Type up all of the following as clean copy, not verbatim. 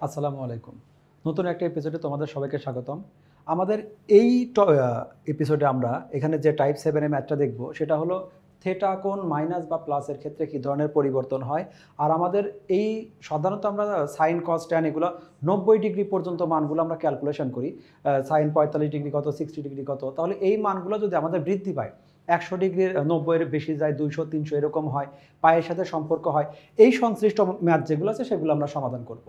আসসালামু আলাইকুম। নতুন একটা এপিসোডে তোমাদের সবাইকে স্বাগতম। আমাদের এই এপিসোডে আমরা এখানে যে টাইপ 7 এর ম্যাথটা দেখব সেটা হলো থিটা কোণ মাইনাস বা প্লাসের ক্ষেত্রে কী ধরনের পরিবর্তন হয়। আর আমাদের এই সাধারণত আমরা সাইন কস ট্যান এগুলো 90 ডিগ্রি পর্যন্ত মানগুলো আমরা ক্যালকুলেশন করি। সাইন 45 ডিগ্রি কত, 60 ডিগ্রি কত। তাহলে এই মানগুলো যদি আমাদের বৃদ্ধি পায় 100 ডিগ্রির 90-এর বেশি যায়, 200 300 এরকম হয়, পায়ের সাথে সম্পর্ক হয়, এই সংশ্লিষ্ট ম্যাথ যেগুলো আছে সেগুলো আমরা সমাধান করব।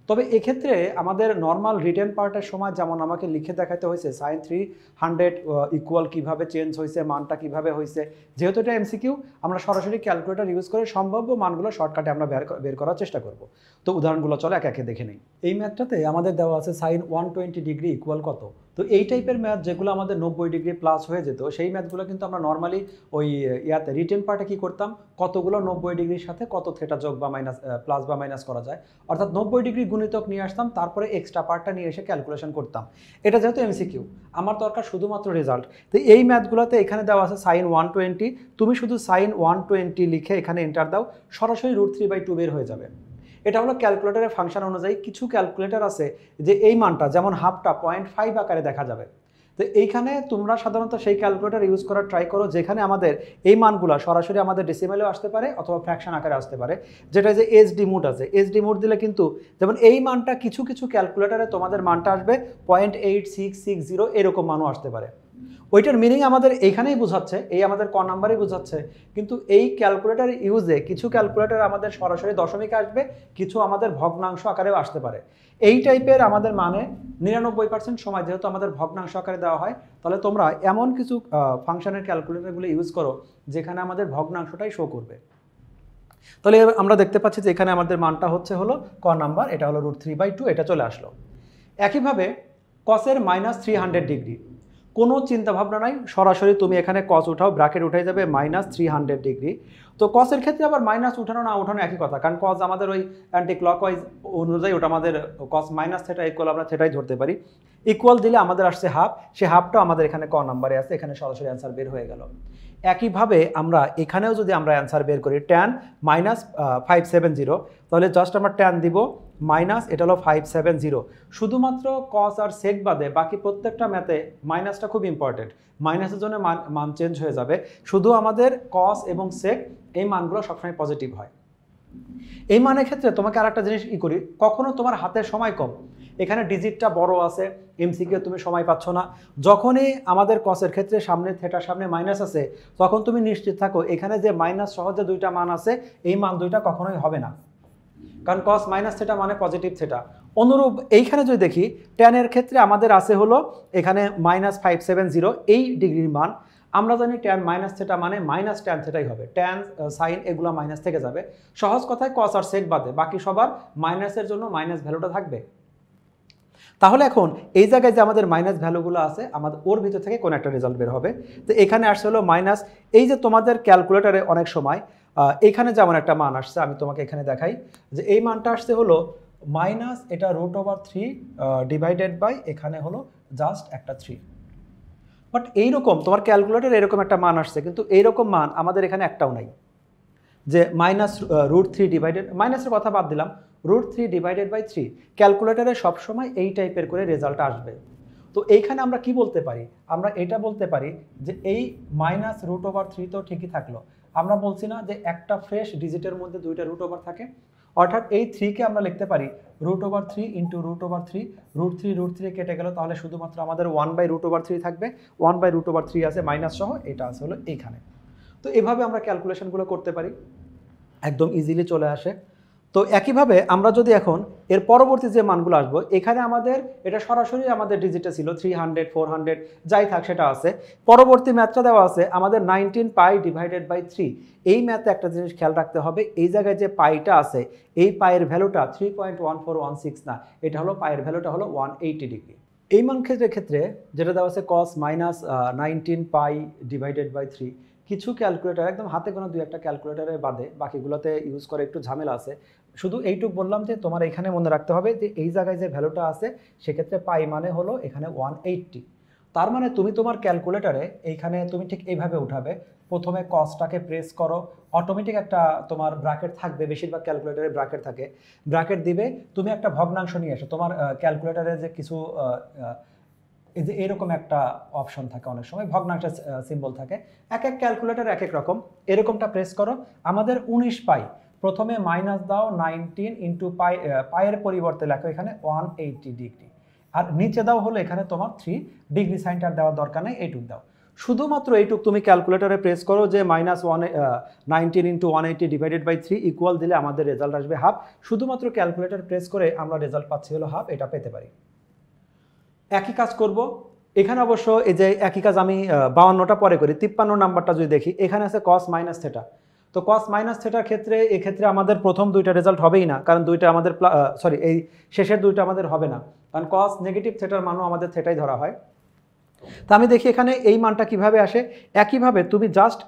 তবে এক্ষেত্রে আমাদের নর্মাল রিটেন পার্টের সময় যেমন আমাকে লিখে দেখাতে হয়েছে সাইন 300 ইকুয়াল কীভাবে চেঞ্জ হয়েছে, মানটা কীভাবে হয়েছে, যেহেতু এটা এমসিকিউ আমরা সরাসরি ক্যালকুলেটর ইউজ করে সম্ভাব্য মানগুলো শর্টকাটে আমরা বের করার চেষ্টা করব। তো উদাহরণগুলো চলো একে একে দেখে নেই। এই ম্যাথটাতে আমাদের দেওয়া আছে সাইন 120 ডিগ্রি ইকুয়াল কত। তো এই টাইপের ম্যাথ যেগুলো আমাদের 90 ডিগ্রি প্লাস হয়ে যেত সেই ম্যাথগুলো কিন্তু আমরা নর্মালি ওই রিটেন পার্টে কী করতাম, কতগুলো 90 ডিগ্রির সাথে কত থেটা যোগ বা মাইনাস প্লাস বা মাইনাস করা যায়, অর্থাৎ 90 ডিগ্রি গুণিতক নিয়ে আসতাম, তারপরে এক্সট্রা পার্টটা নিয়ে এসে ক্যালকুলেশন করতাম। এটা যেহেতু এমসিকিউ, আমার দরকার শুধুমাত্র রেজাল্ট। তো এই ম্যাথগুলোতে এখানে দেওয়া আছে সাইন 120, তুমি শুধু সাইন 120 লিখে এখানে এন্টার দাও, সরাসরি √3/2 বের হয়ে যাবে। এটা হলো ক্যালকুলেটরের ফাংশন অনুযায়ী। কিছু ক্যালকুলেটর আছে যে এই মানটা যেমন হাফটা 0.5 আকারে দেখা যাবে। তো এইখানে তোমরা সাধারণত সেই ক্যালকুলেটর ইউজ করার ট্রাই করো যেখানে আমাদের এই মানগুলো সরাসরি আমাদের ডেসিমেলেও আসতে পারে অথবা ফ্র্যাকশন আকারে আসতে পারে, যেটা যে এইচডি মোড আছে। এইচডি মোড দিলে কিন্তু যেমন এই মানটা কিছু কিছু ক্যালকুলেটরে তোমাদের মানটা আসবে 0.8660 এরকম মানও আসতে পারে। ওইটার মিনিং আমাদের এইখানেই বোঝাচ্ছে, এই আমাদের ক নাম্বারই বোঝাচ্ছে। কিন্তু এই ক্যালকুলেটর ইউজে কিছু ক্যালকুলেটর আমাদের সরাসরি দশমিক আসবে, কিছু আমাদের ভগ্নাংশ আকারেও আসতে পারে। এই টাইপের আমাদের মানে 99% সময় যেহেতু আমাদের ভগ্নাংশ আকারে দেওয়া হয়, তাহলে তোমরা এমন কিছু ফাংশনের ক্যালকুলেটরগুলো ইউজ করো যেখানে আমাদের ভগ্নাংশটাই শো করবে। তাহলে আমরা দেখতে পাচ্ছি যে এখানে আমাদের মানটা হলো ক নাম্বার, এটা হলো √3/2, এটা চলে আসলো। একইভাবে কসের -300 ডিগ্রি, কোনো চিন্তাভাবনা নাই, সরাসরি তুমি এখানে কস উঠাও, ব্র্যাকেট উঠে যাবে -300 ডিগ্রি। তো কসের ক্ষেত্রে আবার মাইনাস উঠানো না উঠানো একই কথা, কারণ কস আমাদের ওই অ্যান্টি ক্লকওয়াইজ অনুযায়ী ওটা আমাদের কস মাইনাস থেটা ইকুয়াল আমরা থেটাই ধরতে পারি। ইকুয়াল দিলে আমাদের আসছে হাফ, সে হাফটা আমাদের এখানে ক নাম্বারে আছে, এখানে সরাসরি অ্যান্সার বের হয়ে গেল। একইভাবে আমরা এখানেও যদি আমরা অ্যান্সার বের করি ট্যান -570, তাহলে জাস্ট আমরা ট্যান দিব মাইনাস, এটা হলো 570। শুধুমাত্র কস আর সেক বাদে বাকি প্রত্যেকটা ম্যাথে মাইনাসটা খুব ইম্পর্টেন্ট, মাইনাসের জন্য মান চেঞ্জ হয়ে যাবে। শুধু আমাদের কস এবং সেক এই মানগুলো সবসময় পজিটিভ হয়। এই মানের ক্ষেত্রে তোমাকে আর একটা জিনিস করি, কখনো তোমার হাতের সময় কম, এখানে ডিজিটটা বড় আছে, এমসিকিউ তুমি সময় পাচ্ছ না, যখনই আমাদের কসের ক্ষেত্রে সামনে থেটার সামনে মাইনাস আছে, তখন তুমি নিশ্চিত থাকো এখানে যে মাইনাস সহজে দুইটা মান আছে, এই মান দুইটা কখনোই হবে না, কারণ কস মাইনাস থেটা মানে পজিটিভ থেটা। অনুরূপ এইখানে যদি দেখি ট্যানের ক্ষেত্রে আমাদের আছে হলো এখানে -570 এই ডিগ্রির মান। আমরা জানি ট্যান মাইনাস থেটা মানে মাইনাস ট্যান থেটাই হবে, ট্যান সাইন এগুলো মাইনাস থেকে যাবে। সহজ কথায় কস আর সেক বাদে বাকি সবার মাইনাসের জন্য মাইনাস ভ্যালুটা থাকবে। তাহলে এখন এই জায়গায় যে আমাদের মাইনাস ভ্যালুগুলো আছে, আমাদের ওর ভিতর থেকে কোনো একটা রেজাল্ট বের হবে। তো এখানে আসছে হলো মাইনাস, এই যে তোমাদের ক্যালকুলেটারে অনেক সময় এখানে যেমন একটা মান আসছে, আমি তোমাকে এখানে দেখাই যে এই মানটা আসছে হলো মাইনাস, এটা √3 ডিভাইডেড বাই এখানে হলো জাস্ট একটা 3। বাট এইরকম তোমার ক্যালকুলেটারে এরকম একটা মান আসছে, কিন্তু এইরকম মান আমাদের এখানে একটাও নাই যে -√3 ডিভাইডেড, মাইনাসের কথা বাদ দিলাম, √3 ডিভাইডেড বাই 3। ক্যালকুলেটারে সবসময় এই টাইপের করে রেজাল্ট আসবে। তো এইখানে আমরা কি বলতে পারি, আমরা এটা বলতে পারি যে এই -√3 তো ঠিকই থাকলো, আমরা বলছি না যে একটা ফ্রেশ ডিজিটের মধ্যে দুইটা √ওভার থাকে, অর্থাৎ এই 3কে আমরা লিখতে পারি √3 ইন্টু √3, √3 কেটে গেল, তাহলে শুধুমাত্র আমাদের 1/√3 থাকবে, 1/√3 আছে মাইনাস সহ, এটা আছে হলো এইখানে। তো এভাবে আমরা ক্যালকুলেশনগুলো করতে পারি, একদম ইজিলি চলে আসে। তো একইভাবে আমরা যদি এখন এর পরবর্তী যে মানগুলো আসবো, এখানে আমাদের এটা সরাসরি আমাদের ডিজিটে ছিল 300 400 যাই থাক সেটা আছে। পরবর্তী ম্যাথটা দেওয়া আছে আমাদের 19 পাই ডিভাইডেড বাই 3। এই ম্যাথে একটা জিনিস খেয়াল রাখতে হবে, এই জায়গায় যে পাইটা আছে এই পায়ের ভ্যালুটা 3.1416 না, এটা হলো পায়ের ভ্যালুটা হলো 180 ডিগ্রি। এই মান ক্ষেত্রে যেটা দেওয়া আছে কস -19 পাই ডিভাইডেড বাই 3, কিছু ক্যালকুলেটার একদম হাতে গোনা দুই একটা ক্যালকুলেটারে বাদে বাকিগুলোতে ইউজ করে একটু ঝামেলা আছে। শুধু এইটুক বললাম যে তোমার এখানে মনে রাখতে হবে যে এই জায়গায় যে ভ্যালুটা আছে সেক্ষেত্রে পাই মানে হলো এখানে 180। তার মানে তুমি তোমার ক্যালকুলেটারে এইখানে তুমি ঠিক এইভাবে উঠাবে প্রথমে কসটাকে প্রেস করো, অটোমেটিক একটা তোমার ব্র্যাকেট থাকবে, বেশিরভাগ ক্যালকুলেটরে ব্র্যাকেট থাকে, ব্র্যাকেট দিবে, তুমি একটা ভগ্নাংশ নিয়ে এসো। তোমার ক্যালকুলেটরে যে কিছু এই যে এরকম একটা অপশন থাকে, অনেক সময় ভগ্নাংশের সিম্বল থাকে, এক এক ক্যালকুলেটর এক এক রকম, এরকমটা প্রেস করো। আমাদের 19 পাই, প্রথমে মাইনাস দাও 19 ইন্টু পাইয়ের পরিবর্তে লেখো এখানে 180 ডিগ্রি, আর নিচে দাও হলো এখানে তোমার 3 ডিগ্রি সাইনটা দেওয়ার দরকার নেই, এইটুক দাও। শুধুমাত্র এইটুক তুমি ক্যালকুলেটরে প্রেস করো যে -19 ইন্টু 180 ডিভাইডেড বাই 3 ইকুয়াল দিলে আমাদের রেজাল্ট আসবে হাফ। শুধুমাত্র ক্যালকুলেটর প্রেস করে আমরা রেজাল্ট পাচ্ছি হলো হাফ, এটা পেতে পারি। একই কাজ করব এখানে, অবশ্য এই যে একই কাজ আমি 52টা পরে করি। 53 নাম্বারটা যদি দেখি, এখানে আছে কস মাইনাস থেটা। তো কস মাইনাস থেটার ক্ষেত্রে এক্ষেত্রে আমাদের প্রথম দুইটা রেজাল্ট হবেই না, কারণ দুইটা আমাদের এই শেষের দুইটা আমাদের হবে না, কারণ কস নেগেটিভ থেটার মানও আমাদের থেটাই ধরা হয়। তো আমি দেখি এখানে এই মানটা কিভাবে আসে। একইভাবে তুমি জাস্ট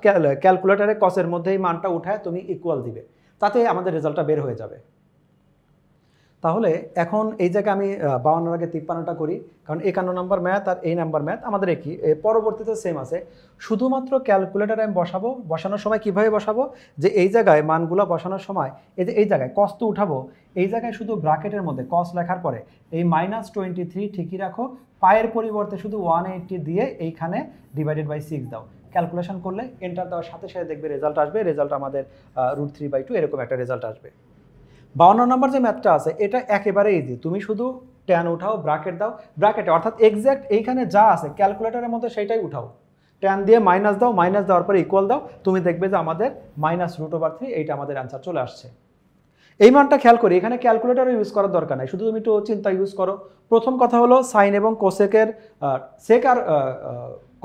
ক্যালকুলেটারে কসের মধ্যে এই মানটা উঠায় তুমি ইকুয়াল দিবে, তাতে আমাদের রেজাল্টটা বের হয়ে যাবে। তাহলে এখন এই জায়গায় আমি 52 আগে 53টা করি, কারণ 51 নাম্বার ম্যাথ আর এই নাম্বার ম্যাথ আমাদের একই, পরবর্তীতে সেম আছে। শুধুমাত্র ক্যালকুলেটারে আমি বসাবো, বসানোর সময় কিভাবে বসাবো, যে এই জায়গায় মানগুলো বসানোর সময় এই জায়গায় কস তো উঠাবো, এই জায়গায় শুধু ব্র্যাকেটের মধ্যে কস লেখার পরে এই -23 ঠিকই রাখো, পায়ের পরিবর্তে শুধু 180 দিয়ে এইখানে ডিভাইডেড বাই 6 দাও। ক্যালকুলেশন করলে এন্টার দেওয়ার সাথে সাথে দেখবে রেজাল্ট আসবে, রেজাল্ট আমাদের √3/2 এরকম একটা রেজাল্ট আসবে। 52 নম্বর যে ম্যাথটা আছে এটা একেবারে ইজি, তুমি শুধু ট্যান উঠাও, ব্র্যাকেট দাও, ব্র্যাকেটে অর্থাৎ এক্স্যাক্ট এইখানে যা আছে ক্যালকুলেটরের মধ্যে সেটাই উঠাও, ট্যান দিয়ে মাইনাস দাও, মাইনাস দেওয়ার পরে ইকুয়াল দাও, তুমি দেখবে যে আমাদের -√3 এইটা আমাদের অ্যান্সার চলে আসছে। এই মানটা খেয়াল করি, এখানে ক্যালকুলেটরও ইউজ করার দরকার নাই, শুধু তুমি একটু চিন্তা ইউজ করো। প্রথম কথা হলো সাইন এবং কোসেকের সেক আর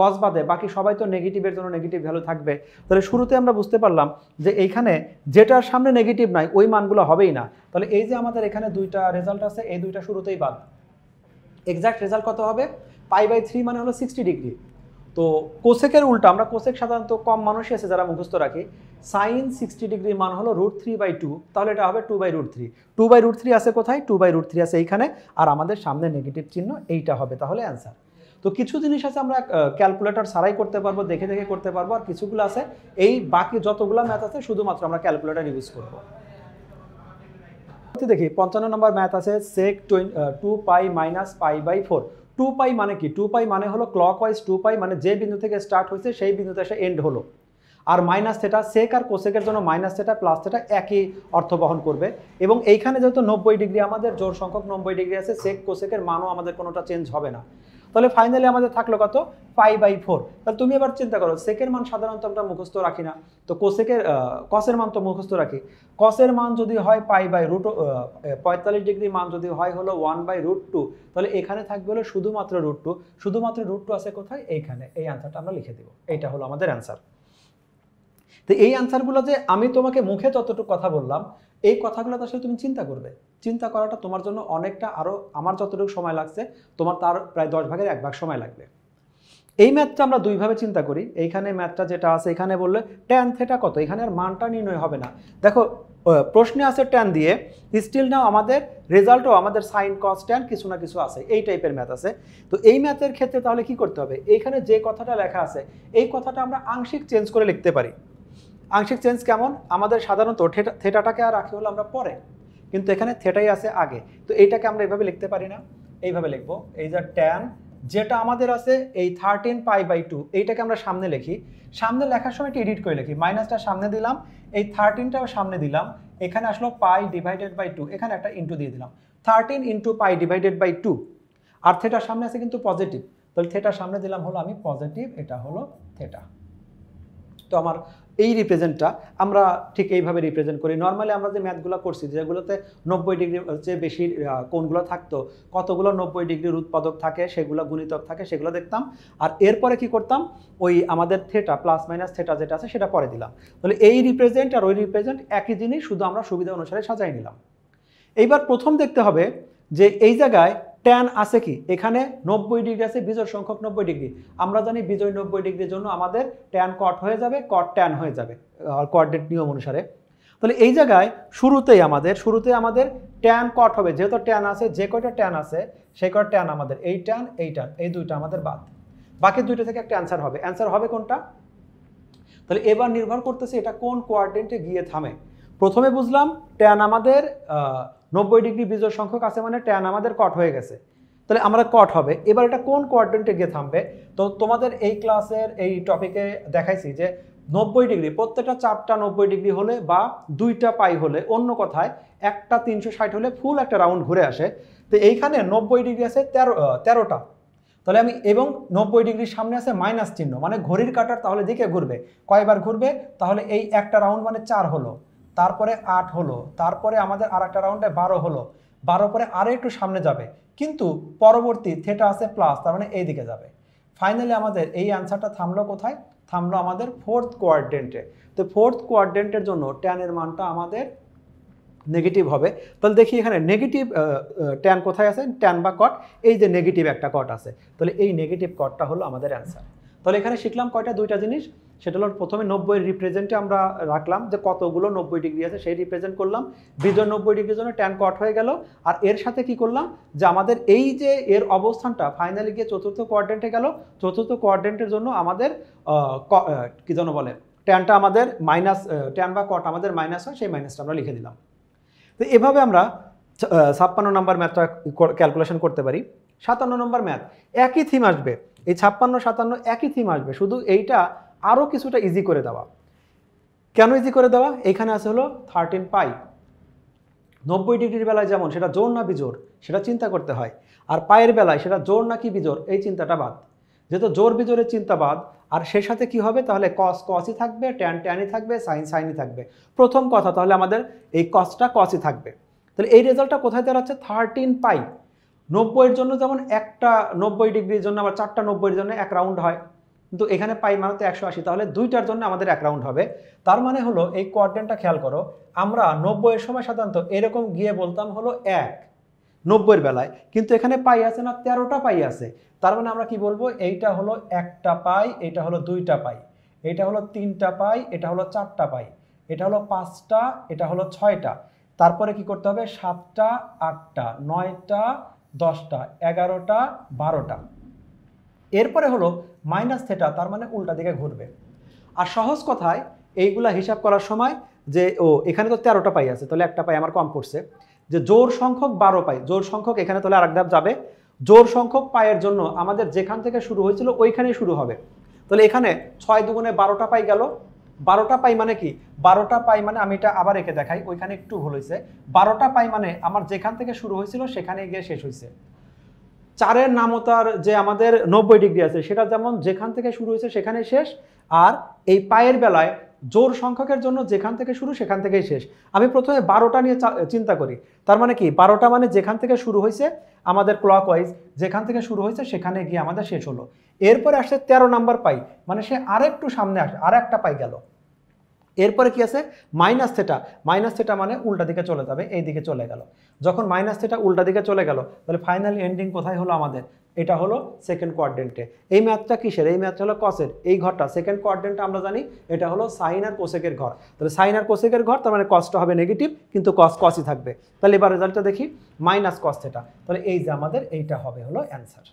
কস বাদে বাকি সবাই তো নেগেটিভের জন্য নেগেটিভ ভ্যালু থাকবে। তাহলে শুরুতে আমরা বুঝতে পারলাম যে এইখানে যেটার সামনে নেগেটিভ নাই ওই মানগুলো হবেই না। তাহলে এই যে আমাদের এখানে দুইটা রেজাল্ট আছে, এই দুইটা শুরুতেই বাদ। এক্সাক্ট রেজাল্ট কত হবে? π/3 মানে হলো 60 ডিগ্রি। তো কোসেকের উল্টা, আমরা কোসেক সাধারণত কম মানুষই আছে যারা মুখস্থ রাখি, সাইন 60 ডিগ্রির মান হলো √3/2, তাহলে এটা হবে 2/√3। 2/√3 আছে কোথায়? 2/√3 আছে এইখানে, আর আমাদের সামনে নেগেটিভ চিহ্ন এইটা হবে, তাহলে অ্যান্সার। তো কিছু জিনিস আছে আমরা ক্যালকুলেটর ছাড়াই করতে পারবো, দেখে দেখে করতে পারবো, আর কিছুগুলো আছে এই বাকি যতগুলো ম্যাথ আছে শুধুমাত্র আমরা ক্যালকুলেটর ইউজ করবো। দেখি 55 নম্বর ম্যাথ আছে sec 2π - π/4। 2π মানে কি? 2π মানে হলো ক্লকওয়াইজ 2π, মানে যে বিন্দু থেকে স্টার্ট হয়েছে সেই বিন্দুতে এসে এন্ড হলো। আর মাইনাস থেটা, সেক আর কোসেকের জন্য মাইনাস থেটা প্লাস থেটা একই অর্থ বহন করবে। এবং এইখানে যেহেতু 90 ডিগ্রি আমাদের জোড় সংখ্যক 90 ডিগ্রি আছে, সেক কোসেকের মানও আমাদের কোনোটা চেঞ্জ হবে না। তাহলে ফাইনালি আমাদের থাকলো কত? π/4। তাহলে তুমি এবার চিন্তা করো, সেকের মান সাধারণত আমরা মুখস্থ রাখি না, তো কসের মান তো মুখস্থ রাখি। কসের মান যদি হয় π/45 ডিগ্রি, মান যদি হয় হলো 1/√2, তাহলে এখানে থাকবে হলো শুধুমাত্র √2। শুধুমাত্র √2 আছে কোথায়? এইখানে। এই অ্যান্সারটা আমরা লিখে দেব, এইটা হলো আমাদের অ্যান্সার। তো এই অ্যান্সারগুলো যে আমি তোমাকে মুখে যতটুকু কথা বললাম, এই কথাগুলো তো আসলে তুমি চিন্তা করবে। চিন্তা করাটা তোমার জন্য অনেকটা, আরও আমার যতটুকু সময় লাগছে তোমার তার প্রায় 10 ভাগের 1 ভাগ সময় লাগবে। এই ম্যাথটা আমরা দুইভাবে চিন্তা করি। এইখানে ম্যাথটা যেটা আছে, এখানে বললে ট্যান থেটা কত, এখানে আর মানটা নির্ণয় হবে না। দেখো প্রশ্নে আছে ট্যান দিয়ে, স্টিল নাও আমাদের রেজাল্টও আমাদের সাইন কস ট্যান কিছু না কিছু আছে, এই টাইপের ম্যাথ আছে। তো এই ম্যাথের ক্ষেত্রে তাহলে কি করতে হবে? এইখানে যে কথাটা লেখা আছে এই কথাটা আমরা আংশিক চেঞ্জ করে লিখতে পারি। আংশিক চেঞ্জ কেমন? আমাদের সাধারণত থেটাটাকে আর রাখি হলো আমরা পরে, কিন্তু এখানে থেটাই আছে আগে। তো এইটাকে আমরা এইভাবে লিখতে পারি না, এইভাবে লিখবো। এই যে ট্যান যেটা আমাদের আছে এই 13π/2, এইটাকে আমরা সামনে লিখি। সামনে লেখার সময় এডিট করে লিখি, মাইনাসটা সামনে দিলাম, এই 13টাও সামনে দিলাম, এখানে আসলো π/2, এখানে একটা ইন্টু দিয়ে দিলাম, 13 × π/2। আর থেটার সামনে আছে কিন্তু পজিটিভ, তাহলে থেটার সামনে দিলাম হলো আমি পজিটিভ, এটা হলো থেটা। তো আমার এই রিপ্রেজেন্টটা আমরা ঠিক এইভাবে রিপ্রেজেন্ট করি। নর্মালি আমরা যে ম্যাথগুলো করছি, যেগুলোতে 90 ডিগ্রির চেয়ে বেশি কোণগুলো থাকতো, কতগুলো 90 ডিগ্রির উৎপাদক থাকে, সেগুলো গুণিতক থাকে, সেগুলো দেখতাম। আর এরপরে কি করতাম? ওই আমাদের থেটা প্লাস মাইনাস থেটা যেটা আছে সেটা পরে দিলাম। তাহলে এই রিপ্রেজেন্ট আর ওই রিপ্রেজেন্ট একই জিনিস, শুধু আমরা সুবিধা অনুসারে সাজাই নিলাম। এইবার প্রথম দেখতে হবে যে এই জায়গায় ট্যান আছে কি? এখানে 90 ডিগ্রি আছে, বিজোড় সংখ্যক 90 ডিগ্রি। আমরা জানি বিজোড় 90 ডিগ্রির জন্য আমাদের ট্যান কট হয়ে যাবে, কট ট্যান হয়ে যাবে কোঅর্ডিনেট নিয়ম অনুসারে। তাহলে এই জায়গায় শুরুতে আমাদের ট্যান কট হবে, যেহেতু ট্যান আছে, যে কয়টা ট্যান আছে সেই কয়টা ট্যান আমাদের এই ট্যান এই দুইটা আমাদের বাদ, বাকি দুইটা থেকে একটা অ্যান্সার হবে। অ্যান্সার হবে কোনটা? তাহলে এবার নির্ভর করতেছে এটা কোন কোয়াড্রেন্টে গিয়ে থামে। প্রথমে বুঝলাম ট্যান আমাদের 90 ডিগ্রি বিজোড় সংখ্যক আছে মানে ট্যান আমাদের কট হয়ে গেছে, তাহলে আমরা কট হবে। এবার এটা কোন কোয়াড্রেন্টে গিয়ে থামবে, তো তোমাদের এই ক্লাসের এই টপিকে দেখাইছি যে 90 ডিগ্রি প্রত্যেকটা চারটা 90 ডিগ্রি হলে বা দুইটা পাই হলে, অন্য কথায় একটা 360 হলে ফুল একটা রাউন্ড ঘুরে আসে। তো এইখানে 90 ডিগ্রি আছে 13টা, তাহলে আমি এবং 90 ডিগ্রির সামনে আছে মাইনাস চিহ্ন, মানে ঘড়ির কাঁটার তাহলে দিকে ঘুরবে, কয়বার ঘুরবে, তাহলে এই একটা রাউন্ড মানে 4 হলো, তারপরে 8 হলো, তারপরে আমাদের আর একটা রাউন্ডে 12 হলো, 12 পরে আরও একটু সামনে যাবে, কিন্তু পরবর্তী থেটা আছে প্লাস, তার মানে এই দিকে যাবে। ফাইনালি আমাদের এই অ্যান্সারটা থামলো কোথায়, থামলো আমাদের ফোর্থ কোয়াড্রেন্টে। তো ফোর্থ কোয়াড্রেন্টের জন্য ট্যানের মানটা আমাদের নেগেটিভ হবে। তাহলে দেখি এখানে নেগেটিভ ট্যান কোথায় আছে, ট্যান বা কট, এই যে নেগেটিভ একটা কট আছে, তাহলে এই নেগেটিভ কটটা হলো আমাদের অ্যান্সার। তাহলে এখানে শিখলাম কয়টা, দুইটা জিনিস। সেটা হলো প্রথমে 90 এর রিপ্রেজেন্টে আমরা রাখলাম যে কতগুলো 90 ডিগ্রি আছে সেই রিপ্রেজেন্ট করলাম, বিজোড় 90 ডিগ্রির জন্য ট্যান কট হয়ে গেল। আর এর সাথে কি করলাম যে আমাদের এই যে এর অবস্থানটা ফাইনালি গিয়ে চতুর্থ কোয়াড্রেন্টে গেল, চতুর্থ কোয়াড্রেন্টের জন্য আমাদের কি যেন বলে, ট্যানটা আমাদের মাইনাস, ট্যান বা কট আমাদের মাইনাস হয়, সেই মাইনাসটা আমরা লিখে দিলাম। তো এভাবে আমরা 56 নম্বর ম্যাথটা ক্যালকুলেশন করতে পারি। 57 নম্বর ম্যাথ একই থিম আসবে, এই 56 57 একই থিম আসবে, শুধু এইটা আরও কিছুটা ইজি করে দেওয়া। কেন ইজি করে দেওয়া, এইখানে আছে হলো 13 পাই। 90 ডিগ্রির বেলায় যেমন সেটা জোর না বিজোড় সেটা চিন্তা করতে হয়, আর পায়ের বেলায় সেটা জোর নাকি বিজোড় এই চিন্তাটা বাদ। যেহেতু জোর বিজোড়ের চিন্তা বাদ, আর সে সাথে কি হবে, তাহলে কস কসই থাকবে, ট্যান ট্যানই থাকবে, সাইন সাইনই থাকবে। প্রথম কথা, তাহলে আমাদের এই কসটা কসই থাকবে। তাহলে এই রেজাল্টটা কোথায় দাঁড়াচ্ছে, 13 পাই। 90 এর জন্য যেমন একটা 90 ডিগ্রির জন্য আবার 4টা 90 এর জন্য এক রাউন্ড হয়, কিন্তু এখানে পাই মানে তো 180, তাহলে দুইটার জন্য আমাদের এক রাউন্ড হবে। তার মানে হলো এই কোয়াড্রেন্টটা খেয়াল করো, আমরা 90 এর সময় সাধারণত এরকম গিয়ে বলতাম হলো 1 90 এর বেলায়, কিন্তু এখানে পাই আছে না, 13টা পাই আছে। তার মানে আমরা কি বলবো, এইটা হলো একটা পাই, এটা হলো দুইটা পাই, এটা হলো তিনটা পাই, এটা হলো চারটা পাই, এটা হলো পাঁচটা, এটা হলো ছয়টা, তারপরে কি করতে হবে, 7টা 8টা 9টা 10টা 11টা 12টা, এরপরে হলো মাইনাস থেটা, তার মানে উল্টা দিকে ঘুরবে। আর সহজ কথায় এইগুলা হিসাব করার সময় যে এখানে তো 13টা পাই আছে, তাহলে একটা পাই আমার কম পড়ছে, যে জোড় সংখ্যক 12 পাই, জোড় সংখ্যক এখানে তাহলে আরেক ধাপ যাবে, জোড় সংখ্যক পাইয়ের জন্য আমাদের যেখান থেকে শুরু হয়েছিল ওইখানেই শুরু হবে। তাহলে এখানে 6 দুগুণে 12টা পাই গেল, 12টা পাই মানে কি, 12টা পাই মানে আমি এটা আবার এঁকে দেখাই, ওইখানে একটু ভুল হয়েছে, 12টা পাই মানে আমার যেখান থেকে শুরু হয়েছিল সেখানে গিয়ে শেষ হয়েছে। 4-এর নামতার যে আমাদের 90 ডিগ্রি আছে সেটা যেমন যেখান থেকে শুরু হয়েছে সেখানে শেষ, আর এই পায়ের বেলায় জোড় সংখ্যকের জন্য যেখান থেকে শুরু সেখান থেকেই শেষ। আমি প্রথমে 12টা নিয়ে চিন্তা করি, তার মানে কি 12টা মানে যেখান থেকে শুরু হয়েছে আমাদের ক্লকওয়াইজ, যেখান থেকে শুরু হয়েছে সেখানে গিয়ে আমাদের শেষ হলো। এরপরে আসছে 13 নাম্বার পাই, মানে সে আরেকটু সামনে আসে, আর একটা পাই গেল। এরপরে কি আছে, মাইনাস থেটা, মাইনাস থেটা মানে উল্টা দিকে চলে যাবে, এই দিকে চলে গেল। যখন মাইনাস থেটা উল্টা দিকে চলে গেল, তাহলে ফাইনাল এন্ডিং কোথায় হলো আমাদের, এটা হলো সেকেন্ড কোয়াড্রেন্টে। এই ম্যাথটা কিসের, এই ম্যাথটা হলো কসের, এই ঘরটা সেকেন্ড কোয়াড্রেন্টে আমরা জানি এটা হলো সাইন আর কোসেকের ঘর। তাহলে সাইন আর কোসেকের ঘর, তার মানে কসটা হবে নেগেটিভ, কিন্তু কস কসই থাকবে। তাহলে এবার রেজাল্টটা দেখি, মাইনাস কস থেটা, তাহলে এই যে আমাদের এইটা হবে হলো অ্যান্সার।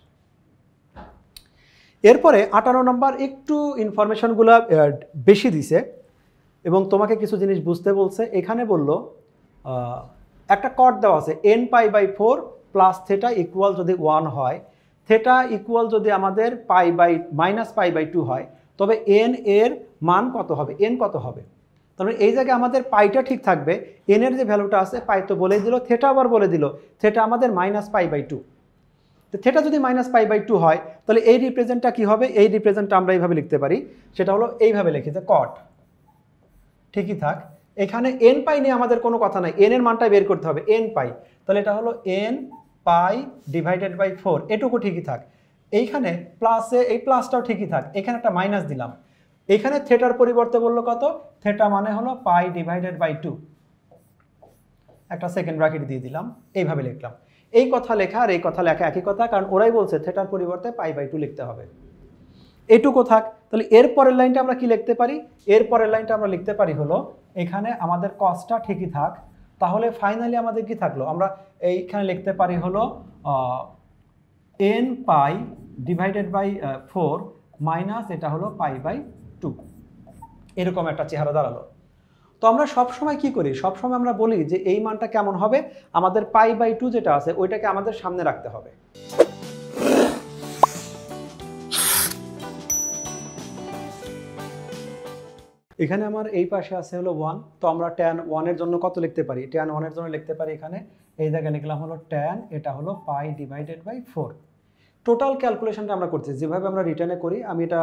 এরপরে 58 নম্বর একটু ইনফরমেশনগুলো বেশি দিছে এবং তোমাকে কিছু জিনিস বুঝতে বলছে। এখানে বললো একটা কট দেওয়া আছে n π/4 প্লাস থেটা ইকুয়াল যদি 1 হয়, থেটা ইকুয়াল যদি আমাদের -π/2 হয়, তবে n এর মান কত হবে, n কত হবে। তাহলে এই জায়গায় আমাদের পাইটা ঠিক থাকবে, n এর যে ভ্যালুটা আছে পাই তো বলে দিল, থেটা আবার বলে দিল, থেটা আমাদের -π/2। তো থেটা যদি -π/2 হয় তাহলে এই রিপ্রেজেন্টটা কি হবে, এই রিপ্রেজেন্টটা আমরা এইভাবে লিখতে পারি, সেটা হলো এইভাবে লিখি যে কট, ঠিকই থাক। এখানে n পাই নিয়ে আমাদের কোনো কথা নাই, n এর মানটা বের করতে হবে, n পাই, তাহলে এটা হলো n π/4, এটুকু ঠিকই থাক। এইখানে প্লাসে এই প্লাসটাও ঠিকই থাক, এখানে একটা মাইনাস দিলাম। এখানে থেটার পরিবর্তে বললো কত, থেটা মানে হলো π/2, একটা সেকেন্ড ব্র্যাকেট দিয়ে দিলাম, এইভাবে লিখলাম। এই কথা লেখা আর এই কথা লেখা একই কথা, কারণ ওরাই বলছে থেটার পরিবর্তে π/2 লিখতে হবে। এটুকু থাক। তাহলে এর পরের লাইনটা আমরা কি লিখতে পারি, এর পরের লাইনটা আমরা লিখতে পারি হলো, এখানে আমাদের কসটা ঠিকই থাক, তাহলে ফাইনালি আমাদের কি থাকলো, আমরা এইখানে লিখতে পারি হলো n π/4 মাইনাস এটা হলো π/2। এরকম একটা চেহারা দাঁড়ালো। তো আমরা সবসময় কি করি, সবসময় আমরা বলি যে এই মানটা কেমন হবে, আমাদের π/2 যেটা আছে ওইটাকে আমাদের সামনে রাখতে হবে। এখানে আমার এই পাশে আছে হলো 1, তো আমরা tan 1 এর জন্য কত লিখতে পারি, tan 1 এর জন্য লিখতে পারি এখানে এই জায়গায় লিখলাম হলো tan, এটা হলো π/4। টোটাল ক্যালকুলেশনটা আমরা করছি যেভাবে আমরা রিটার্নে করি, আমি এটা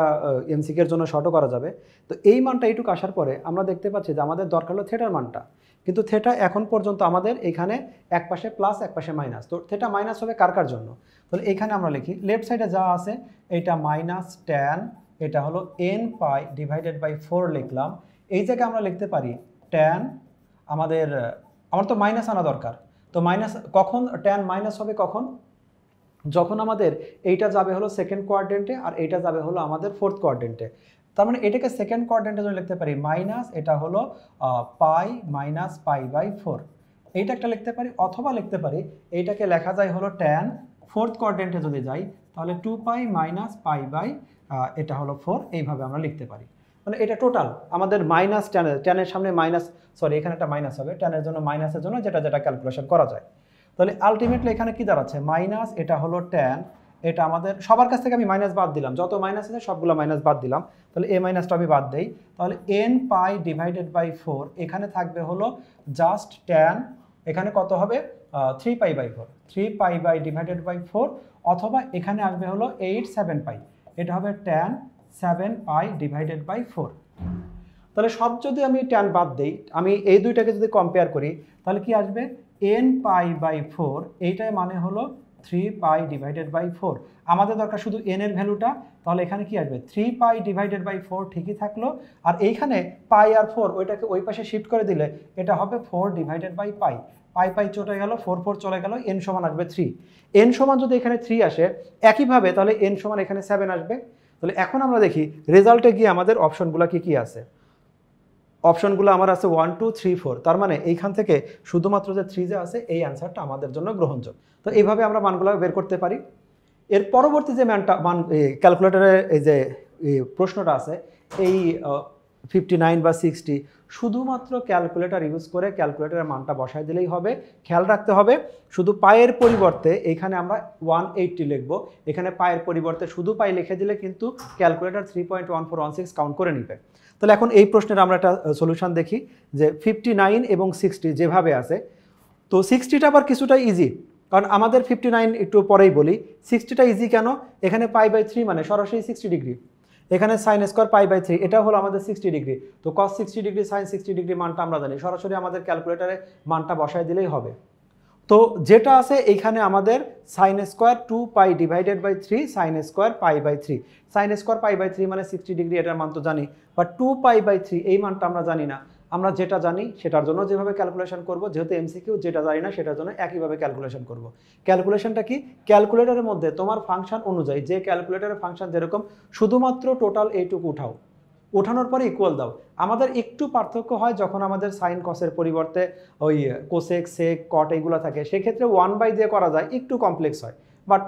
এমসিকিউ এর জন্য শর্টও করা যাবে। তো এই মানটা এইটুকু আসার পরে আমরা দেখতে পাচ্ছি যে আমাদের দরকার হলো থিটার মানটা, কিন্তু থিটা এখন পর্যন্ত আমাদের এখানে এক পাশে প্লাস এক পাশে মাইনাস, তো থিটা মাইনাস হবে কার কার জন্য, তাহলে এখানে আমরা লিখি লেফট সাইডে যা আছে এইটা মাইনাস tan, এটা হলো n π/4 লিখলাম। এই জায়গায় আমরা লিখতে পারি tan, আমার তো মাইনাস আনা দরকার, তো মাইনাস কখন tan মাইনাস হবে, কখন যখন আমাদের এইটা যাবে হলো সেকেন্ড কোয়াড্রেন্টে আর এইটা যাবে হলো আমাদের ফোর্থ কোয়াড্রেন্টে। তার মানে এটাকে সেকেন্ড কোয়াড্রেন্টের জন্য লিখতে পারি মাইনাস, এটা হলো π-π/4, এইটা একটা লিখতে পারি, অথবা লিখতে পারি এইটাকে লেখা যায় হলো tan, ফোর্থ কোয়াড্রেন্টে যদি যাই তাহলে 2π - π/, এটা হলো 4, এইভাবে আমরা লিখতে পারি। মানে এটা টোটাল আমাদের মাইনাস ট্যানের সামনে মাইনাস, সরি এখানে একটা মাইনাস হবে, ট্যানের জন্য মাইনাসের জন্য যেটা যেটা ক্যালকুলেশন করা যায়। তাহলে আলটিমেটলি এখানে কি দাঁড়াচ্ছে মাইনাস, এটা হলো tan, এটা আমাদের সবার কাছ থেকে আমি মাইনাস বাদ দিলাম, যত মাইনাস আছে সবগুলো মাইনাস বাদ দিলাম, তাহলে এই মাইনাসটা আমি বাদ দেই, তাহলে n π/4 এখানে থাকবে হলো জাস্ট tan, এখানে কত হবে 3π/4, 3π/4, অথবা এখানে আসবে হলো 7π, এটা হবে tan 7π/4। তাহলে সব যদি আমি tan বাদ দেই, আমি এই দুইটাকে যদি কম্পেয়ার করি তাহলে কি আসবে n π/4, এইটাই মানে হলো 3π/4। আমাদের দরকার শুধু n এর ভ্যালুটা, তাহলে এখানে কি আসবে 3π/4 ঠিকই থাকলো, আর এইখানে পাই আর 4 ওইটাকে ওই পাশে শিফট করে দিলে এটা হবে 4/π, পাই চলে গেল, 4 চলে গেল, n সমান আসবে 3। n সমান যদি এখানে 3 আসে একইভাবে তাহলে n সমান এখানে 7 আসবে। তাহলে এখন আমরা দেখি রেজাল্টে গিয়ে আমাদের অপশনগুলো কি কি আছে। অপশনগুলো আমার আছে 1 2 3 4, তার মানে এইখান থেকে শুধুমাত্র যে 3 যে আছে এই অ্যান্সারটা আমাদের জন্য গ্রহণযোগ্য। তো এইভাবে আমরা মানগুলো বের করতে পারি। এর পরবর্তী যে মান ক্যালকুলেটরে এই যে প্রশ্নটা আছে এই 59 বা 60, শুধুমাত্র ক্যালকুলেটর ইউজ করে ক্যালকুলেটরের মানটা বসায় দিলেই হবে। খেয়াল রাখতে হবে শুধু পায়ের পরিবর্তে এখানে আমরা 180 লিখব, এখানে পায়ের পরিবর্তে শুধু পাই লিখে দিলে কিন্তু ক্যালকুলেটর 3.1416 কাউন্ট করে নিবে। তাহলে এখন এই প্রশ্নের আমরা একটা সলিউশন দেখি যে 59 এবং 60 যেভাবে আছে, তো 60টা আবার কিছুটা ইজি, কারণ আমাদের 59 একটু পরেই বলি, 60টা ইজি কেন, এখানে π/3 মানে সরাসরি 60 ডিগ্রি, এখানে sin স্কয়ার π/3 এটা হলো আমাদের 60 ডিগ্রি, তো cos 60 ডিগ্রি sin 60 ডিগ্রি মানটা আমরা জানি, সরাসরি আমাদের ক্যালকুলেটরে মানটা বসায় দিলেই হবে। তো যেটা আছে এইখানে আমাদের sin square 2π/3 sin square π/3, sin square π/3 মানে 60 ডিগ্রি, এটার মান তো জানি, বাট 2π/3 এই মানটা আমরা জানি না। আমরা যেটা জানি সেটার জন্য যেভাবে ক্যালকুলেশন করব, যেহেতু এমসিকিউ যেটা জানি না সেটার জন্য একইভাবে ক্যালকুলেশন করব। ক্যালকুলেশনটা কি, ক্যালকুলেটরের মধ্যে তোমার ফাংশন অনুযায়ী যে ক্যালকুলেটরের ফাংশন যেরকম শুধুমাত্র টোটাল এইটুকু উঠাও, ওঠানোর পরে ইকুয়াল দাও। আমাদের একটু পার্থক্য হয় যখন আমাদের সাইন কসের পরিবর্তে ওই কোসেক সেক কট এইগুলো থাকে, সেক্ষেত্রে 1/, দিয়ে করা যায়, একটু কমপ্লেক্স হয়, বাট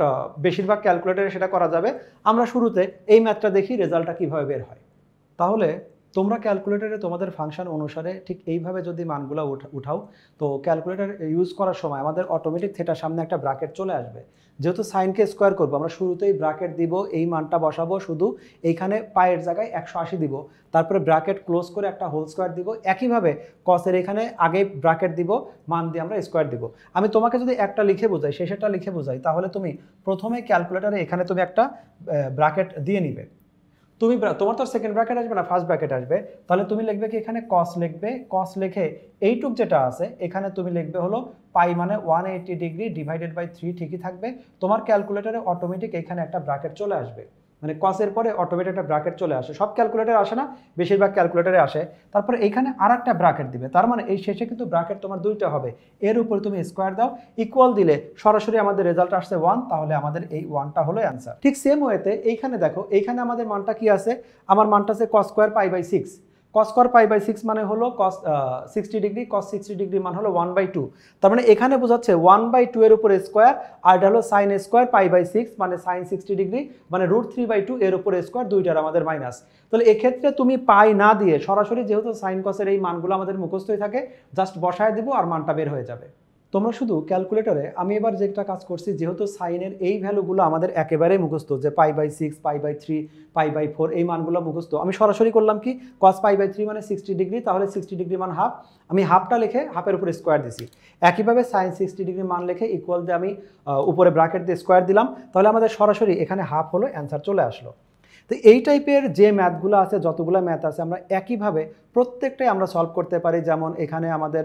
বেশিরভাগ ক্যালকুলেটরে সেটা করা যাবে। আমরা শুরুতে এই ম্যাথটা দেখি রেজাল্টটা কীভাবে বের হয়। তাহলে তোমরা ক্যালকুলেটরে তোমাদের ফাংশন অনুসারে ঠিক এইভাবে যদি মানগুলো উঠাও, তো ক্যালকুলেটর ইউজ করার সময় আমাদের অটোমেটিক থিটার সামনে একটা ব্র্যাকেট চলে আসবে। যেহেতু সাইনকে স্কোয়ার করবো, আমরা শুরুতেই ব্র্যাকেট দিব, এই মানটা বসাবো, শুধু এইখানে পায়ের জায়গায় 180 দিব, তারপরে ব্র্যাকেট ক্লোজ করে একটা হোল স্কোয়ার দিব। একইভাবে কসের এখানে আগে ব্র্যাকেট দিব, মান দিয়ে আমরা স্কোয়ার দিব। আমি তোমাকে যদি একটা লিখে বোঝাই, শেষেরটা লিখে বোঝাই, তাহলে তুমি প্রথমে ক্যালকুলেটরে এখানে তুমি একটা ব্র্যাকেট দিয়ে নিবে। তোমার তো সেকেন্ড ব্র্যাকেট আসবে না, ফার্স্ট ব্র্যাকেট আসবে, তাহলে তুমি লিখবে কি এখানে কস লিখবে, কস লিখে এইটুক যেটা আছে এখানে তুমি লিখবে হলো পাই মানে 180 ডিগ্রি /3 ঠিকই থাকবে। তোমার ক্যালকুলেটরে অটোমেটিক এখানে একটা ব্র্যাকেট চলে আসবে, মানে কসের পরে অটোমেটিক একটা ব্র্যাকেট চলে আসে। সব ক্যালকুলেটরে আসে না, বেশিরভাগ ক্যালকুলেটরে আসে। তারপরে এইখানে আর একটা ব্র্যাকেট দিবে, তার মানে এই শেষে কিন্তু ব্র্যাকেট তোমার দুইটা হবে, এর উপরে তুমি স্কোয়ার দাও, ইকুয়াল দিলে সরাসরি আমাদের রেজাল্ট আসছে 1, তাহলে আমাদের এই 1টা হলো অ্যান্সার। ঠিক সেম ওয়েতে এইখানে দেখো, এইখানে আমাদের মানটা কি আছে, আমার মানটা আছে cos² π/6, cos square pi by 6 মানে হলো কস 60 ডিগ্রি, কস 60 ডিগ্রি মান হলো 1/2। তার মানে এখানে বোঝাচ্ছে 1/2 এর উপর স্কোয়ার, আর এটা হলো সাইন স্কোয়ার পাই বাই 6 মানে সাইন 60 ডিগ্রি মানে √3/2 এর উপর স্কোয়ার, দুইটার আমাদের মাইনাস। তাহলে এক্ষেত্রে তুমি পাই না দিয়ে সরাসরি, যেহেতু সাইন কসের এই মানগুলো আমাদের মুখস্থই থাকে, জাস্ট বসায় দিব আর মানটা বের হয়ে যাবে। তোমরা শুধু ক্যালকুলেটরে, আমি এবার যেটা কাজ করছি, যেহেতু সাইনের এই ভ্যালুগুলো আমাদের একেবারেই মুখস্থ, যে pi by 6, pi by 3, pi by 4 এই মানগুলো মুখস্থ, আমি সরাসরি করলাম কি, কস পাই বাই 3 মানে 60 ডিগ্রি, তাহলে 60 ডিগ্রি মান হাফ, আমি হাফটা লিখে হাফের উপরে স্কোয়ার দিছি। একইভাবে সাইন 60 ডিগ্রি মান লিখে ইকুয়াল দিয়ে আমি উপরে ব্র্যাকেট দিয়ে স্কোয়ার দিলাম, তাহলে আমাদের সরাসরি এখানে হাফ হলো, অ্যান্সার চলে আসলো। তো এই টাইপের যে ম্যাথগুলো আছে, যতগুলো ম্যাথ আছে, আমরা একইভাবে প্রত্যেকটাই আমরা সলভ করতে পারি। যেমন এখানে আমাদের,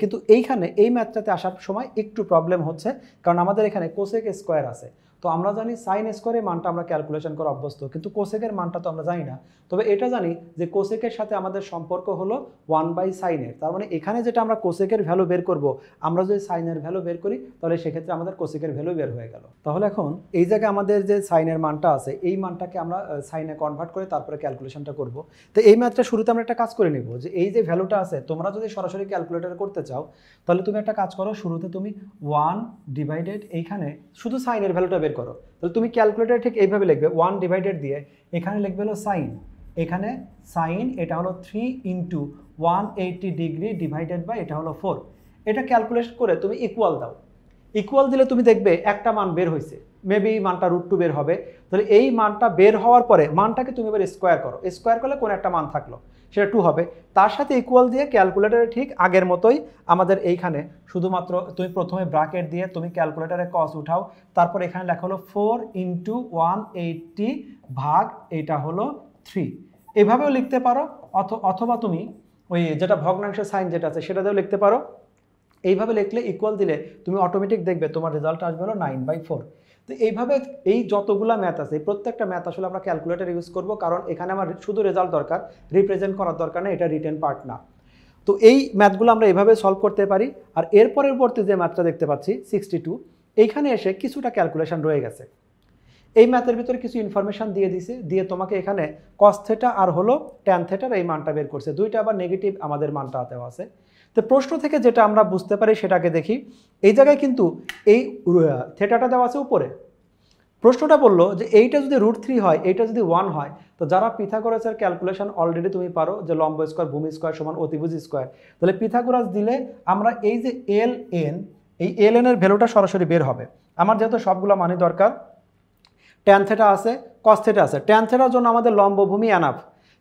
কিন্তু এইখানে এই ম্যাথটাতে আসার সময় একটু প্রবলেম হচ্ছে, কারণ আমাদের এখানে কোসেক স্কোয়ার আছে। তো আমরা জানি সাইন স্কোয়ারের মানটা আমরা ক্যালকুলেশন করা অভ্যস্ত, কিন্তু কোসেকের মানটা তো আমরা জানি না। তবে এটা জানি যে কোসেকের সাথে আমাদের সম্পর্ক হলো 1/সাইনের। তার মানে এখানে যেটা আমরা কোসেকের ভ্যালু বের করব, আমরা যদি সাইনের ভ্যালু বের করি, তাহলে সেক্ষেত্রে আমাদের কোসেকের ভ্যালু বের হয়ে গেল। তাহলে এখন এই জায়গায় আমাদের যে সাইনের মানটা আছে, এই মানটাকে আমরা সাইনে কনভার্ট করে তারপরে ক্যালকুলেশনটা করব। তো এই ম্যাথটা শুরুতে আমরা একটা কাজ করে নিব, যে এই যে ভ্যালুটা আছে, তোমরা যদি সরাসরি ক্যালকুলেটর করতে চাও, তাহলে তুমি একটা কাজ করো, শুরুতে তুমি 1 ডিভাইডেড, এইখানে শুধু সাইনের ভ্যালুটা বের করো। তাহলে তুমি ক্যালকুলেটর ঠিক এইভাবে লিখবে, 1 ডিভাইডেড দিয়ে এখানে লিখবে হলো সাইন, এখানে সাইন এটা হলো 3 ইন্টু 180 ডিগ্রি ডিভাইডেড বাই এটা হলো 4। এটা ক্যালকুলেট করে তুমি ইকুয়াল দাও, ইকুয়াল দিলে তুমি দেখবে একটা মান বের হয়েছে, মেবি মানটা √2 বের হবে। তাহলে এই মানটা বের হওয়ার পরে মানটাকে তুমি এবার স্কোয়ার করো, স্কোয়ার করলে কোন একটা মান থাকলো সেটা 2 হবে, তার সাথে ইকুয়াল দিয়ে ক্যালকুলেটরে ঠিক আগের মতোই আমাদের এইখানে শুধুমাত্র তুমি প্রথমে ব্র্যাকেট দিয়ে তুমি ক্যালকুলেটরে কস উঠাও, তারপর এখানে লেখা হলো 4 ইন্টু 180 ভাগ এটা হলো 3। এভাবেও লিখতে পারো, অথবা তুমি ওই যেটা ভগ্নাংশের সাইন যেটা আছে সেটা দিয়েও লিখতে পারো। এইভাবে লিখলে ইকুয়াল দিলে তুমি অটোমেটিক দেখবে তোমার রেজাল্ট আসবে হলো 9/4। তো এইভাবে এই যতগুলা ম্যাথ আছে, প্রত্যেকটা ম্যাথ আসলে আমরা ক্যালকুলেটর ইউজ করব, কারণ এখানে আমার শুধু রেজাল্ট দরকার, রিপ্রেজেন্ট করার দরকার না, এটা রিটেন পার্ট না। তো এই ম্যাথগুলো আমরা এভাবে সলভ করতে পারি। আর এর পরবর্তী যে ম্যাথটা দেখতে পাচ্ছি 62, এইখানে এসে কিছুটা ক্যালকুলেশন রয়ে গেছে। এই ম্যাথের ভিতরে কিছু ইনফরমেশন দিয়ে দিছে, দিয়ে তোমাকে এখানে কস থেটা আর হলো ট্যান থেটার এই মানটা বের করছে, দুইটা আবার নেগেটিভ আমাদের মানটা দেওয়া আছে। তো প্রশ্ন থেকে যেটা আমরা বুঝতে পারি সেটাকে দেখি। এই জায়গায় কিন্তু এই থেটাটা দেওয়া আছে উপরে। প্রশ্নটা বললো যে এইটা যদি √3 হয়, এইটা যদি 1 হয়, তো যারা পিথাগোরাসের ক্যালকুলেশন অলরেডি তুমি পারো, যে লম্ব স্কোয়ার ভূমি স্কোয়ার সমান অতিভুজ স্কোয়ার, তাহলে পিথাগোরাস দিলে আমরা এই যে ln, এই ln এর ভ্যালুটা সরাসরি বের হবে। আমার যেহেতু সবগুলো মানই দরকার, ট্যান থেটা আছে, কস থেটা আছে। ট্যান থেটার জন্য আমাদের লম্বভূমি এনাফ,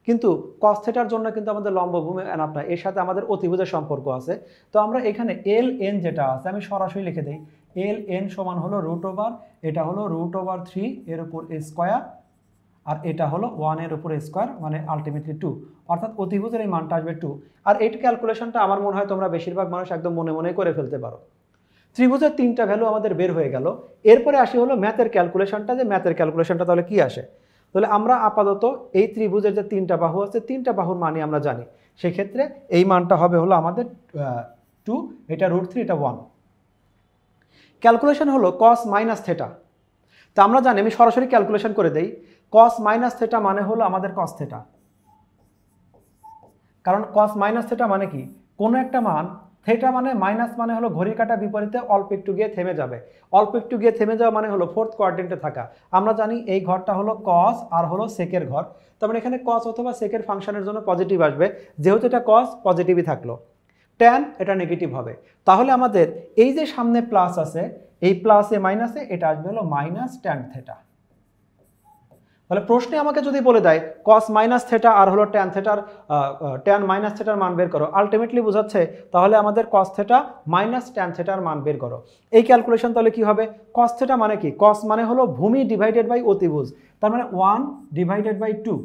কিন্তু কস থেটার জন্য কিন্তু আমাদের লম্বভূমি এনাফ না, এর সাথে আমাদের অতিভুজের সম্পর্ক আছে। তো আমরা এখানে ln যেটা আছে আমি সরাসরি লিখে দিই, ln সমান হলো √, এটা হলো √3 এর উপর স্কোয়ার, আর এটা হলো 1 এর উপর স্কোয়ার, মানে আলটিমেটলি 2, অর্থাৎ অতিভুজের এই মানটা আসবে 2। আর এই ক্যালকুলেশনটা আমার মনে হয় তোমরা বেশিরভাগ মানুষ একদম মনে মনে করে ফেলতে পারো। ত্রিভুজের 3টা ভ্যালু আমাদের বের হয়ে গেল। এরপরে আসি হলো ম্যাথের ক্যালকুলেশনটা, যে ম্যাথের ক্যালকুলেশনটা তাহলে কি আসে। তাহলে আমরা আপাতত এই ত্রিভুজের যে 3টা বাহু আছে, 3টা বাহুর মানই আমরা জানি, সেক্ষেত্রে এই মানটা হবে হলো আমাদের 2, এটা √3, এটা 1। ক্যালকুলেশন হলো কস মাইনাস থেটা। তো আমরা জানি, আমি সরাসরি ক্যালকুলেশন করে দেই, কস মাইনাস থেটা মানে হলো আমাদের কস থেটা। কারণ কস মাইনাস থেটা মানে কি, কোনো একটা মান, থেটা মানে মাইনাস মানে হলো ঘড়ির কাঁটা বিপরীতে অল্প একটু গিয়ে থেমে যাবে, অল্প একটু গিয়ে থেমে যাওয়া মানে হলো 4th কোয়াড্রেন্টে থাকা। আমরা জানি এই ঘরটা হলো কস আর হলো সেকের ঘর, তার মানে এখানে কস অথবা সেকের ফাংশনের জন্য পজিটিভ আসবে, যেহেতু এটা কস পজিটিভই থাকলো। ট্যান এটা নেগেটিভ হবে, তাহলে আমাদের এই যে সামনে প্লাস আছে, এই প্লাসে মাইনাসে এটা আসবে হলো মাইনাস ট্যান থেটা। তাহলে প্রশ্নে আমাকে যদি বলে দেয় কস মাইনাস থেটা আর হলো ট্যান থেটার, ট্যান মাইনাস থেটার মান বের করো, আলটিমেটলি বোঝাচ্ছে তাহলে আমাদের কস থেটা মাইনাস ট্যান থেটার মান বের করো। এই ক্যালকুলেশন তাহলে কি হবে, কস থেটা মানে কি, কস মানে হলো ভূমি ডিভাইডেড বাই অতিভুজ, তার মানে 1 ডিভাইডেড বাই 2।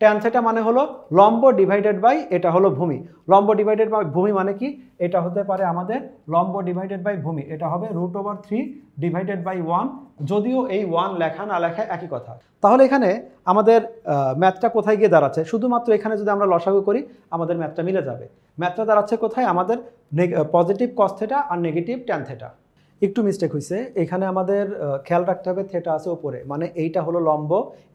ট্যান থেটা মানে হলো লম্ব ডিভাইডেড বাই এটা হলো ভূমি, লম্ব ডিভাইডেড বাই ভূমি মানে কি, এটা হতে পারে আমাদের লম্ব ডিভাইডেড বাই ভূমি, এটা হবে √3 ডিভাইডেড বাই 1, যদিও এই 1 লেখা না লেখা একই কথা। তাহলে এখানে আমাদের ম্যাথটা কোথায় গিয়ে দাঁড়াচ্ছে, শুধুমাত্র এখানে যদি আমরা লসাগু করি আমাদের ম্যাথটা মিলে যাবে। ম্যাথটা দাঁড়াচ্ছে কোথায়, আমাদের পজিটিভ কস থেটা আর নেগেটিভ ট্যান থেটা। একটু মিস্টেক হয়েছে, এখানে আমাদের খেয়াল রাখতে হবে থেটা আছে উপরে, মানে এইটা হলো লম্ব,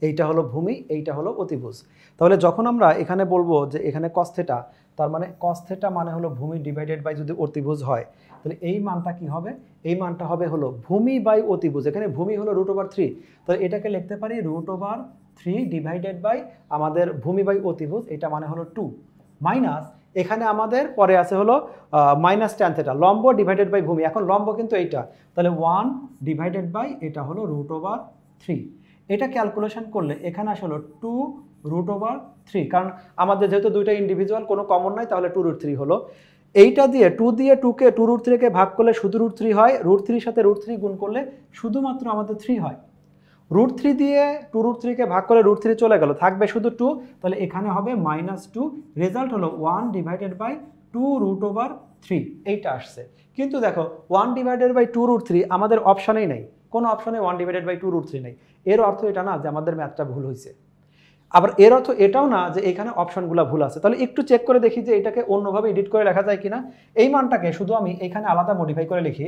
এইটা হলো ভূমি, এইটা হলো অতিভুজ। তাহলে যখন আমরা এখানে বলবো যে এখানে cos থিটা, তার মানে cos থিটা মানে হলো ভূমি ডিভাইডেড বাই যদি অতিভুজ হয়, তাহলে এই মানটা কি হবে? এই মানটা হবে হলো ভূমি বাই অতিভুজ। এখানে ভূমি হলো √3, তাহলে এটাকে লিখতে পারি √3 ডিভাইডেড বাই আমাদের ভূমি বাই অতিভুজ, এটা মানে হলো 2 মাইনাস এখানে আমাদের পরে আছে হলো মাইনাস ট্যান থিটা, লম্ব ডিভাইডেড বাই ভূমি। এখন লম্ব কিন্তু এইটা, তাহলে 1 ডিভাইডেড বাই এটা হলো √3। এটা ক্যালকুলেশন করলে এখানে আসলে 2√3, কারণ আমাদের যেহেতু দুইটা ইন্ডিভিজুয়াল কোনো কমন নাই, তাহলে 2√3 হলো। এইটা দিয়ে 2 কে 2√3 ভাগ করলে শুধু √3 হয়, √3 সাথে √3 গুণ করলে শুধুমাত্র আমাদের 3 হয়। √3 দিয়ে 2√3 ভাগ করে √3 চলে গেল, থাকবে শুধু 2, তাহলে এখানে হবে -2। রেজাল্ট হলো 1 ডিভাইডেড বাই 2√3, এইটা আসছে। কিন্তু দেখো 1 ডিভাইডেড বাই 2√3 আমাদের অপশানেই নেই, কোনো অপশানে 1 ডিভাইডেড বাই 2√3 নেই। এর অর্থ এটা না যে আমাদের ম্যাথটা ভুল হয়েছে, আবার এর অর্থ এটাও না যে এখানে অপশনগুলো ভুল আছে। তাহলে একটু চেক করে দেখি যে এটাকে অন্যভাবে এডিট করে লেখা যায় কিনা। এই মানটাকে শুধু আমি এখানে আলাদা মডিফাই করে লিখি।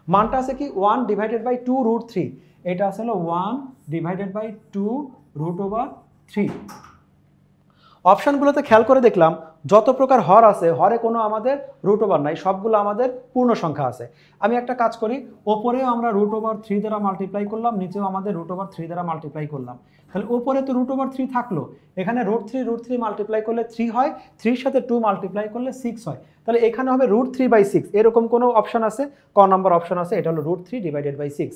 মানটা আছে কি 1 ডিভাইডেড বাই 2√3, এটা আছে হলো 1 ডিভাইডেড বাই 2√3। অপশনগুলোতে খেয়াল করে দেখলাম যত প্রকার হর আছে, হরে কোনো আমাদের √, নাই, সবগুলো আমাদের পূর্ণ সংখ্যা আছে। আমি একটা কাজ করি, ওপরেও আমরা √3 দ্বারা মাল্টিপ্লাই করলাম, নিচেও আমাদের √3 দ্বারা মাল্টিপ্লাই করলাম। তাহলে ওপরে তো √3 থাকলো, এখানে √3 মাল্টিপ্লাই করলে 3 হয়, 3 সাথে 2 মাল্টিপ্লাই করলে 6 হয়। তাহলে এখানে হবে √3/6। এরকম কোনো অপশন আছে, ক নাম্বার অপশন আছে, এটা হলো √3 ডিভাইডেড বাই 6।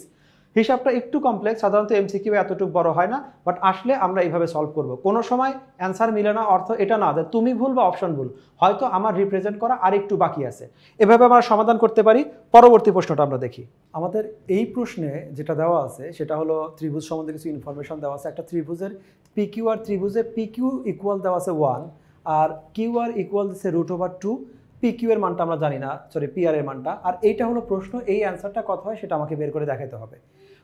হিসাবটা একটু কমপ্লেক্স, সাধারণত এমসিকিউ এতটুকু বড় হয় না, বাট আসলে আমরা এইভাবে সলভ করব। কোনো সময় অ্যান্সার মিলে না, অর্থ এটা না যে তুমি ভুল বা অপশন ভুল, হয়তো আমার রিপ্রেজেন্ট করা আর একটু বাকি আছে। এভাবে আমরা সমাধান করতে পারি। পরবর্তী প্রশ্নটা আমরা দেখি। আমাদের এই প্রশ্নে যেটা দেওয়া আছে সেটা হলো ত্রিভুজ সম্বন্ধে কিছু ইনফরমেশন দেওয়া আছে। একটা ত্রিভুজের PQR ত্রিভুজে PQ ইকুয়াল দেওয়া আছে 1 আর QR ইকুয়াল দিচ্ছে √2। PQ এর মানটা আমরা জানি না, সরি PR এর মানটা, আর এইটা হলো প্রশ্ন। এই অ্যান্সারটা কত হয় সেটা আমাকে বের করে দেখাতে হবে।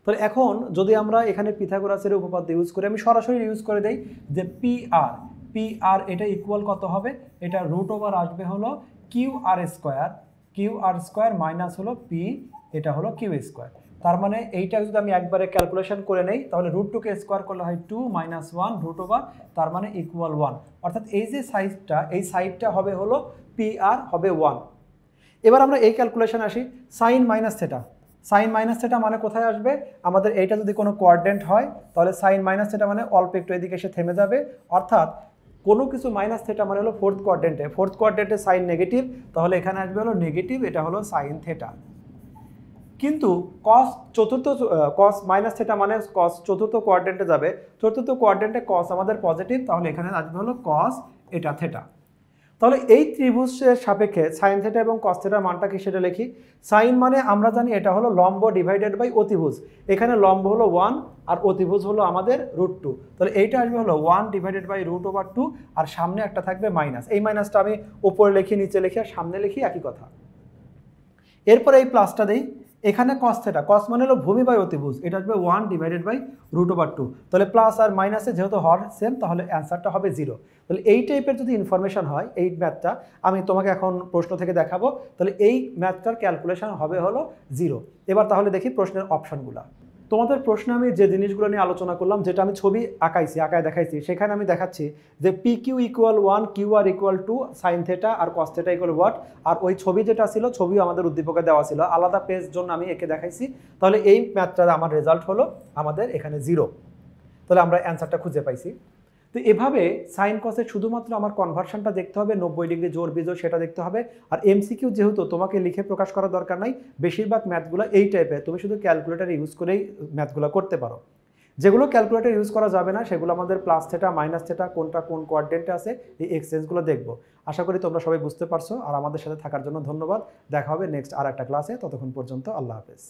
তাহলে এখন যদি আমরা এখানে পিথাগোরাসের উপপাদ্য ইউজ করি, আমি সরাসরি ইউজ করে দেই যে PR এটা ইকুয়াল কত হবে, এটা √, আসবে হলো QR² মাইনাস হলো P, এটা হলো Q²। তার মানে এইটা যদি আমি একবারে ক্যালকুলেশন করে নেই, তাহলে √2 কে স্কোয়ার করলে হয় 2 - 1 √, তার মানে ইকুয়াল 1। অর্থাৎ এই যে সাইডটা, এই সাইডটা হবে হলো PR হবে 1। এবার আমরা এই ক্যালকুলেশন আসি, sine minus theta. Sine minus theta মানে কোথায় আসবে, আমাদের এইটা যদি কোনো কোয়াড্রেন্ট হয়, তাহলে সাইন মাইনাস থেটা মানে অল্প একটু এদিকে এসে থেমে যাবে। অর্থাৎ কোনো কিছু মাইনাস থেটা মানে হলো ফোর্থ কোয়াড্রেন্টে সাইন নেগেটিভ, তাহলে এখানে আসবে হলো নেগেটিভ, এটা হলো সাইন থেটা। কিন্তু কস মাইনাস থেটা মানে কস চতুর্থ কোয়াড্রেন্টে যাবে, চতুর্থ কোয়াড্রেন্টে কস আমাদের পজিটিভ, তাহলে এখানে আসবে হলো কস এটা থেটা। তাহলে এই ত্রিভুজের সাপেক্ষে সাইন থেটা এবং কস থেটার মানটা কি সেটা লিখি। সাইন মানে আমরা জানি এটা হলো লম্ব ডিভাইডেড বাই অতিভুজ, এখানে লম্ব হলো 1 আর অতিভুজ হলো আমাদের √2, তাহলে এইটা আসবে হলো 1 ডিভাইডেড বাই √2, আর সামনে একটা থাকবে মাইনাস। এই মাইনাসটা আমি উপরে লিখি, নিচে লিখি আর সামনে লিখি, একই কথা। এরপরে এই প্লাসটা দেই, এখানে কস থেটা, কস মানে হলো ভূমি বাই অতিভুজ, এটা আসবে 1 ডিভাইডেড বাই √2। তাহলে প্লাস আর মাইনাসে যেহেতু হর সেম, তাহলে অ্যান্সারটা হবে 0। তাহলে এই টাইপের যদি ইনফরমেশন হয়, এই ম্যাথটা আমি তোমাকে এখন প্রশ্ন থেকে দেখাবো, তাহলে এই ম্যাথটার ক্যালকুলেশন হবে হলো 0। এবার তাহলে দেখি প্রশ্নের অপশনগুলো। তোমাদের প্রশ্নে আমি যে জিনিসগুলো নিয়ে আলোচনা করলাম, যেটা আমি ছবি আঁকায় দেখাইছি, সেখানে আমি দেখাচ্ছি যে PQ equal 1, QR equal 2, sine theta আর কস থেটা ইকুয়াল হোয়াট। আর ওই ছবি যেটা ছিল, ছবিও আমাদের উদ্দীপকে দেওয়া ছিল, আলাদা পেজ জন্য আমি একে দেখাইছি। তাহলে এই ম্যাথটার আমার রেজাল্ট হলো আমাদের এখানে 0। তাহলে আমরা অ্যান্সারটা খুঁজে পাইছি। তো এভাবে সাইন কসের শুধুমাত্র আমার কনভার্সনটা দেখতে হবে, 90 ডিগ্রি জোর বিজোড় সেটা দেখতে হবে। আর MCQ যেহেতু তোমাকে লিখে প্রকাশ করার দরকার নাই, বেশিরভাগ ম্যাথগুলো এই টাইপের, তুমি শুধু ক্যালকুলেটার ইউজ করেই ম্যাথগুলো করতে পারো। যেগুলো ক্যালকুলেটার ইউজ করা যাবে না, সেগুলো আমাদের প্লাস থেটা মাইনাস থেটা কোনটা কোন কোয়াড্রেন্টে আছে, এই এক্সচেঞ্জগুলো দেখবো। আশা করি তোমরা সবাই বুঝতে পারছো, আর আমাদের সাথে থাকার জন্য ধন্যবাদ। দেখা হবে নেক্সট আর একটা ক্লাসে, ততক্ষণ পর্যন্ত আল্লাহ হাফেজ।